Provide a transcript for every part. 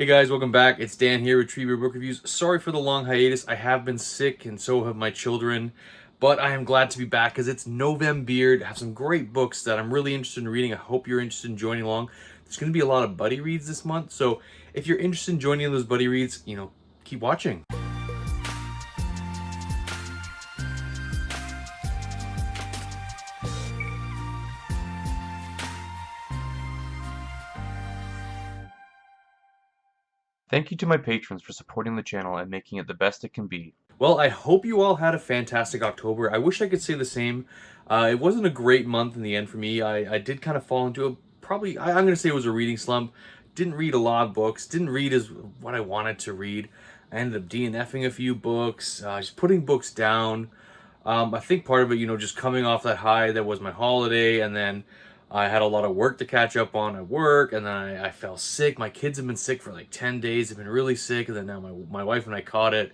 Hey guys, welcome back. It's Dan here with Treebeard Book Reviews. Sorry for the long hiatus. I have been sick and so have my children, but I am glad to be back because it's Novem-beard. I have some great books that I'm really interested in reading. I hope you're interested in joining along. There's going to be a lot of buddy reads this month, so if you're interested in joining those buddy reads, keep watching. Thank you to my patrons for supporting the channel and making it the best it can be. Well, I hope you all had a fantastic October. I wish I could say the same. It wasn't a great month in the end for me. I did kind of fall into I'm going to say it was a reading slump. Didn't read a lot of books. Didn't read as what I wanted to read. I ended up DNFing a few books, just putting books down. I think part of it, just coming off that high that was my holiday, and then I had a lot of work to catch up on at work, and then I fell sick. My kids have been sick for like 10 days. They've been really sick, and then now my wife and I caught it,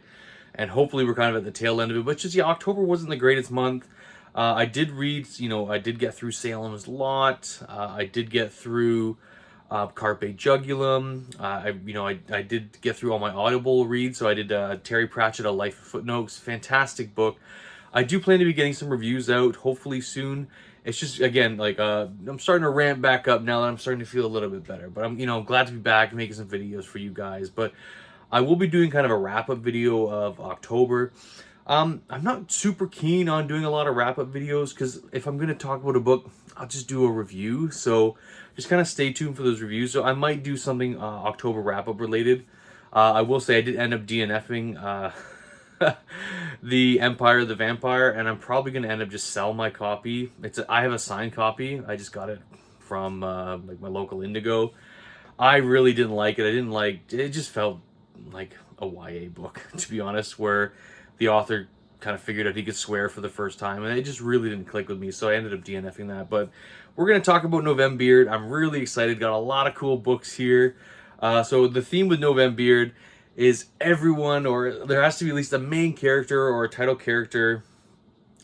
and hopefully we're kind of at the tail end of it. But just, yeah, October wasn't the greatest month. I did read, I did get through Salem's Lot. I did get through Carpe Jugulum. I did get through all my Audible reads, so I did Terry Pratchett, A Life of Footnotes. Fantastic book. I do plan to be getting some reviews out, hopefully soon. It's just, again, like, I'm starting to ramp back up now that I'm starting to feel a little bit better. But I'm glad to be back making some videos for you guys. But I will be doing kind of a wrap-up video of October. I'm not super keen on doing a lot of wrap-up videos because if I'm going to talk about a book, I'll just do a review. So just kind of stay tuned for those reviews. So I might do something October wrap-up related. I will say I did end up DNFing the Empire of the Vampire, and I'm probably going to end up just sell my copy. I have a signed copy. I just got it from like my local Indigo. I really didn't like it. It just felt like a YA book, to be honest, where the author kind of figured out he could swear for the first time, and it just really didn't click with me, so I ended up DNFing that. But we're going to talk about Novem-beard. I'm really excited. Got a lot of cool books here. So the theme with Novem-beard is everyone, or there has to be at least a main character or a title character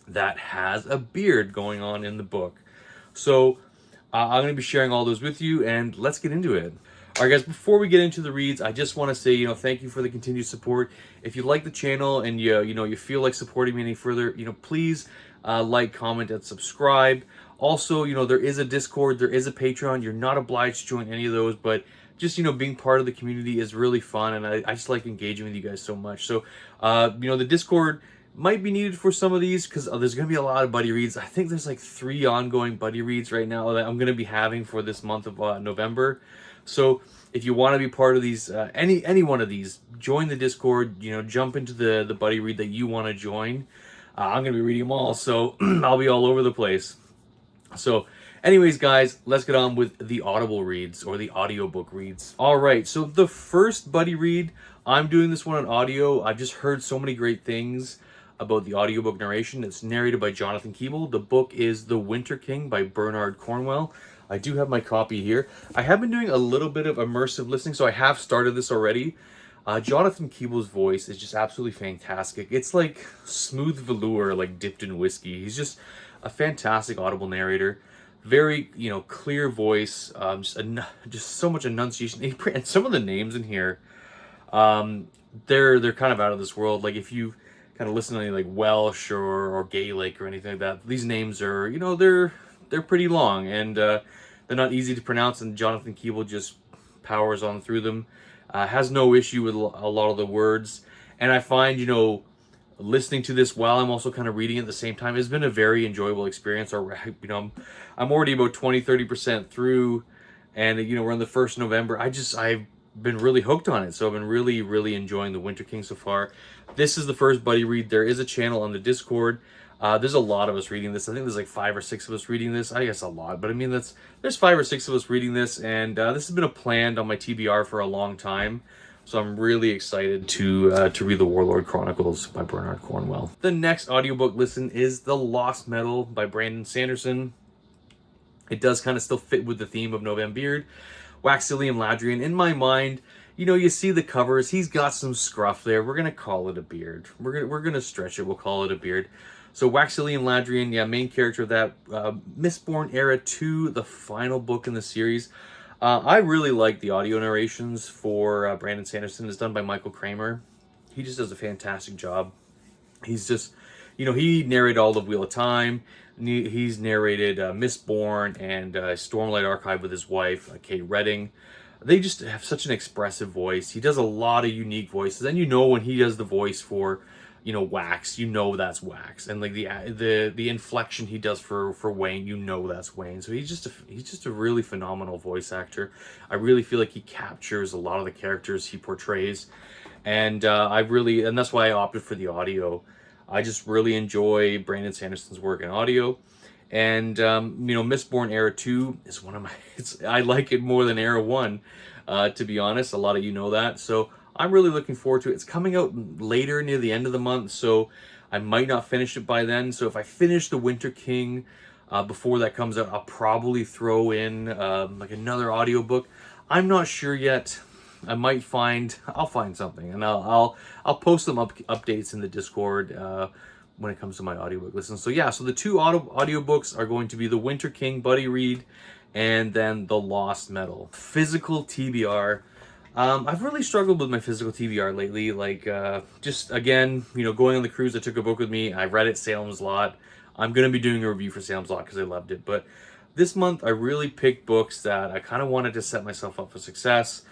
that has a beard going on in the book. So I'm going to be sharing all those with you, and let's get into it. All right, guys, before we get into the reads, I just want to say, thank you for the continued support. If you like the channel and you feel like supporting me any further, please like, comment, and subscribe. Also, there is a Discord, there is a Patreon. You're not obliged to join any of those, but just, being part of the community is really fun, and I just like engaging with you guys so much. So, the Discord might be needed for some of these because there's going to be a lot of buddy reads. I think there's like 3 ongoing buddy reads right now that I'm going to be having for this month of November. So if you want to be part of these, any one of these, join the Discord, jump into the buddy read that you want to join. I'm going to be reading them all, so I'll be all over the place. So anyways, guys, let's get on with the Audible reads, or the audiobook reads. All right, so the first buddy read, I'm doing this one on audio. I've just heard so many great things about the audiobook narration. It's narrated by Jonathan Keeble. The book is The Winter King by Bernard Cornwell. I do have my copy here. I have been doing a little bit of immersive listening, so I have started this already. Jonathan Keeble's voice is just absolutely fantastic. It's like smooth velour, like dipped in whiskey. He's just a fantastic audible narrator. Very, clear voice. Just so much enunciation. And some of the names in here, they're kind of out of this world. Like if you kind of listen to any like Welsh or Gaelic or anything like that, these names are, they're pretty long, and they're not easy to pronounce, and Jonathan Keeble just powers on through them. Has no issue with a lot of the words, and I find, listening to this while I'm also kind of reading at the same time has been a very enjoyable experience. Or, I'm already about 20-30% through, and we're in the 1st November. I've been really hooked on it, so I've been really enjoying The Winter King so far. This is the first buddy read. There is a channel on the Discord. There's a lot of us reading this. I think there's like 5 or 6 of us reading this. I guess a lot, but I mean, there's 5 or 6 of us reading this, and this has been planned on my TBR for a long time. So I'm really excited to read the Warlord Chronicles by Bernard Cornwell. The next audiobook listen is The Lost Metal by Brandon Sanderson. It does kind of still fit with the theme of Novem-beard. Waxilium Ladrian, in my mind, you see the covers. He's got some scruff there. We're gonna call it a beard. We're gonna stretch it. We'll call it a beard. So Waxilium Ladrian, yeah, main character of that Mistborn Era 2, the final book in the series. I really like the audio narrations for Brandon Sanderson. It's done by Michael Kramer. He just does a fantastic job. He's just, he narrated all of Wheel of Time. He's narrated Mistborn and Stormlight Archive with his wife, Kate Redding. They just have such an expressive voice. He does a lot of unique voices, and when he does the voice for, Wax, that's Wax, and like the inflection he does for Wayne, that's Wayne. So he's just a really phenomenal voice actor. I really feel like he captures a lot of the characters he portrays, and and that's why I opted for the audio. I just really enjoy Brandon Sanderson's work in audio. And, Mistborn Era 2 is one of my... I like it more than Era 1, to be honest. A lot of you know that. So I'm really looking forward to it. It's coming out later, near the end of the month, so I might not finish it by then. So if I finish The Winter King before that comes out, I'll probably throw in like another audiobook. I'm not sure yet. I'll find something, and I'll post some updates in the Discord when it comes to my audiobook listen. So yeah, so the two audiobooks are going to be The Winter King buddy read, and then The Lost Metal physical TBR. I've really struggled with my physical TBR lately. Like, just again, going on the cruise, I took a book with me. I read it, Salem's Lot. I'm gonna be doing a review for Salem's Lot because I loved it. But this month, I really picked books that I kind of wanted to set myself up for success.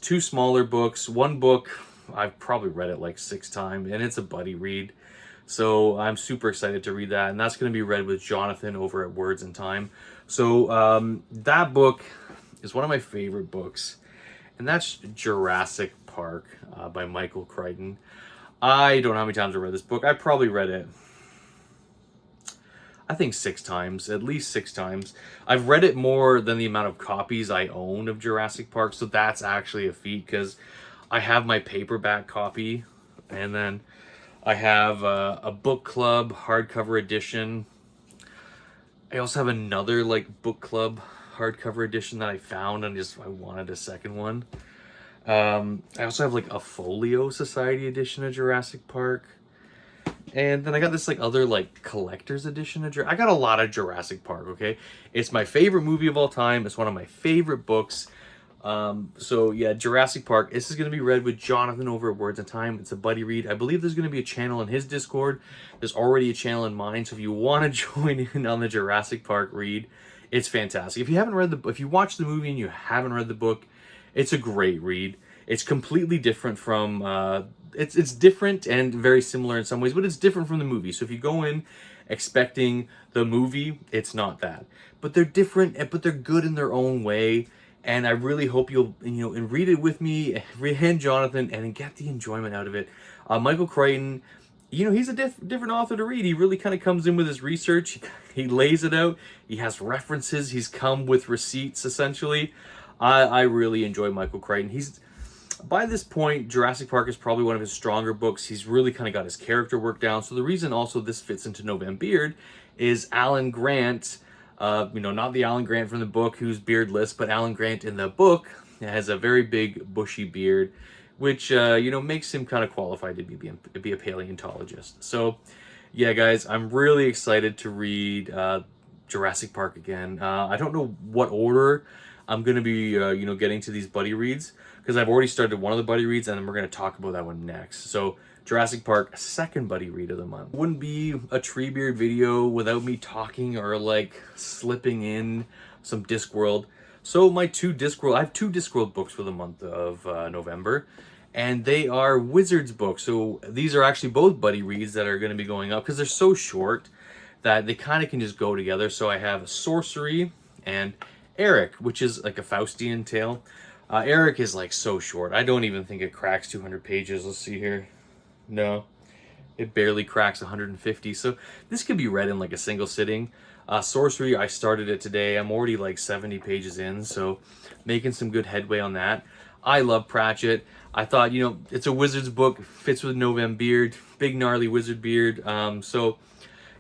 Two smaller books. One book, I've probably read it like 6 times, and it's a buddy read. So I'm super excited to read that, and that's going to be read with Jonathan over at Words and Time. So that book is one of my favorite books, and that's Jurassic Park by Michael Crichton. I don't know how many times I read this book. I probably read it, I think 6 times, at least 6 times. I've read it more than the amount of copies I own of Jurassic Park, so that's actually a feat, because I have my paperback copy, and then I have a book club hardcover edition. I also have another like book club hardcover edition that I found, and I wanted a second one. I also have like a Folio Society edition of Jurassic Park. And then I got this like other like collector's edition of I got a lot of Jurassic Park, okay? It's my favorite movie of all time. It's one of my favorite books. So yeah, Jurassic Park. This is going to be read with Jonathan over at Words and Time. It's a buddy read. I believe there's going to be a channel in his Discord. There's already a channel in mine. So if you want to join in on the Jurassic Park read, it's fantastic. If you watched the movie and you haven't read the book, it's a great read. It's completely different from, it's different and very similar in some ways, but it's different from the movie. So if you go in expecting the movie, it's not that. But they're different, but they're good in their own way. And I really hope you'll, and read it with me, and Jonathan, and get the enjoyment out of it. Michael Crichton, he's a different author to read. He really kind of comes in with his research. He lays it out. He has references. He's come with receipts, essentially. I really enjoy Michael Crichton. By this point, Jurassic Park is probably one of his stronger books. He's really kind of got his character work down. So the reason also this fits into Novem-beard is Alan Grant, not the Alan Grant from the book who's beardless, but Alan Grant in the book has a very big bushy beard, which, makes him kind of qualified to be a paleontologist. So, yeah, guys, I'm really excited to read Jurassic Park again. I don't know what order I'm going to be, getting to these buddy reads, because I've already started one of the buddy reads, and then we're going to talk about that one next. So, Jurassic Park, second buddy read of the month. Wouldn't be a Treebeard video without me talking or, slipping in some Discworld. So, I have two Discworld books for the month of November, and they are Wizards books. So, these are actually both buddy reads that are going to be going up, because they're so short that they kind of can just go together. So, I have Sourcery and Eric, which is like a Faustian tale. Eric is so short. I don't even think it cracks 200 pages. Let's see here. No, it barely cracks 150. So this could be read in a single sitting. Sourcery, I started it today. I'm already 70 pages in, so making some good headway on that. I love Pratchett. I thought, it's a Wizards book, fits with Novem-beard, big gnarly wizard beard. So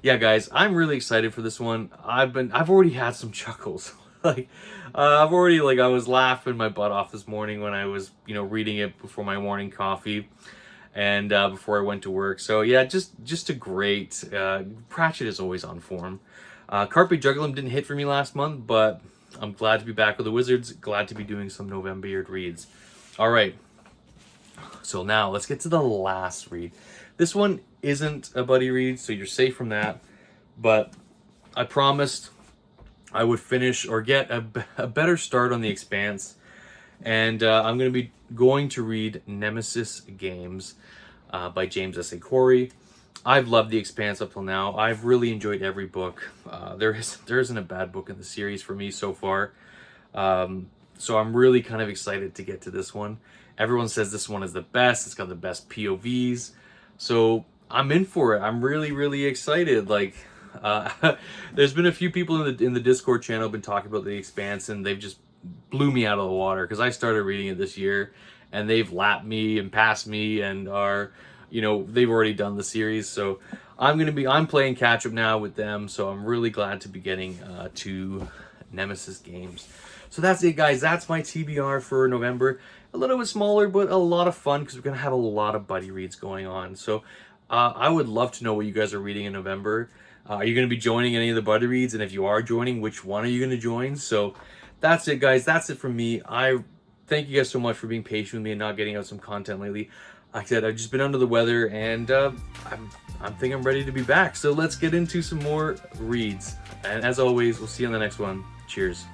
yeah, guys, I'm really excited for this one. I've already had some chuckles. I've already, I was laughing my butt off this morning when I was, reading it before my morning coffee and before I went to work. So yeah, just a great, Pratchett is always on form. Carpe Jugulum didn't hit for me last month, but I'm glad to be back with the Wizards. Glad to be doing some Novem-beard reads. All right. So now let's get to the last read. This one isn't a buddy read, so you're safe from that. But I promised I would finish or get a better start on the Expanse. And I'm going to be going to read Nemesis Games by James S.A. Corey. I've loved the Expanse up till now. I've really enjoyed every book. There isn't a bad book in the series for me so far. So I'm really kind of excited to get to this one. Everyone says this one is the best. It's got the best POVs. So I'm in for it. I'm really, really excited. Like, there's been a few people in the Discord channel been talking about the Expanse, and they've just blew me out of the water because I started reading it this year, and they've lapped me and passed me and are, you know, they've already done the series. So I'm playing catch up now with them. So I'm really glad to be getting to Nemesis Games. So that's it, guys. That's my TBR for November. A little bit smaller, but a lot of fun because we're going to have a lot of buddy reads going on. So I would love to know what you guys are reading in November. Are you going to be joining any of the buddy reads? And if you are joining, which one are you going to join? So that's it, guys. That's it from me. I thank you guys so much for being patient with me and not getting out some content lately. Like I said, I've just been under the weather, and I think I'm ready to be back. So let's get into some more reads. And as always, we'll see you on the next one. Cheers.